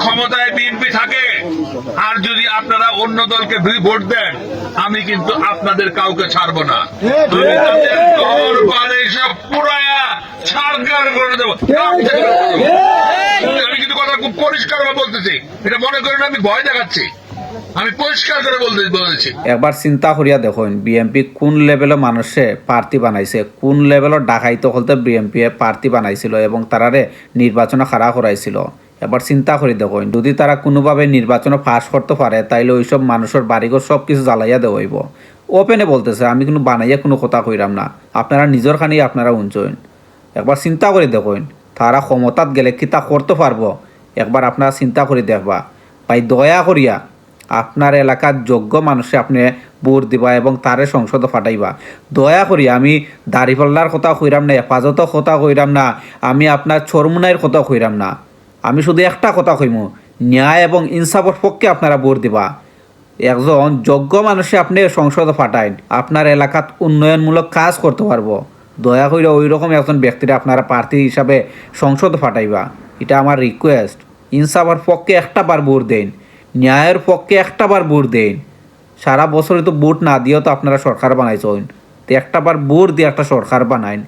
ক্ষমতায় বিএনপি থাকে আর যদি আপনারা অন্য দলকে ভোট দেন, আমি কিন্তু আপনাদের কাউকে ছাড়বো না। আমি তাদের ঘর বাড়ি সব পুরায়া ছাড়গার করে দেবো। আমি কিন্তু কথা খুব পরিষ্কার বলতেছি, এটা মনে করেন আমি ভয় দেখাচ্ছি, আমি পরিষ্কার করে বলেছি। একবার চিন্তা করিয়া দেখুন বিএমপি কোন লেভেলের মানুষে প্রার্থী বানাইছে, কোন লেভেলের ডাকাইতে হলতে বিএমপি প্রার্থী বানাইছিল এবং তারারে নির্বাচনে খাড়া করাইছিল। এবার চিন্তা করে দেখুন যদি তারা কোনোভাবে নির্বাচনে পাস করতে পারে তাইলে ওইসব মানুষের বাড়িঘর সব কিছু জ্বালাইয়া দেওয়াইব। ওপেনে বলতেছে, আমি কোনো বানাইয়া কোনো কথা কইরাম না, আপনারা নিজের খানি আপনারা উঞ্চইন। একবার চিন্তা করে দেখুন তারা ক্ষমতাত গেলে কি তা করতে পারবো, একবার আপনারা চিন্তা করে দেখবা। ভাই দয়া করিয়া আপনার এলাকার যোগ্য মানুষে আপনি ভোট দিবা এবং তারে সংসদে ফাটাইবা। দয়া করি আমি দাড়িপাল্লার কথা কইরাম না, হেফাজতের কথা কইরাম না, আমি আপনার চরমুনাইয়ের কথা কইরাম না, আমি শুধু একটা কথা কইমু, ন্যায় এবং ইনসাফের পক্ষে আপনারা ভোট দিবা। একজন যোগ্য মানুষে আপনি সংসদে ফাটাইন, আপনার এলাকাত উন্নয়নমূলক কাজ করতে পারবো। দয়া করে ওই রকম একজন ব্যক্তিরা আপনারা প্রার্থী হিসাবে সংসদে ফাটাইবা, এটা আমার রিকোয়েস্ট। ইনসাফের পক্ষে একটা বার ভোট দেন, ন্যায়ের পক্ষে একটা বার ভোট দেন। সারা বছরে তো ভোট না দিয়েও তো আপনারা সরকার বানাইছেন, তো একটা বার ভোট দিয়ে একটা সরকার বানাইন।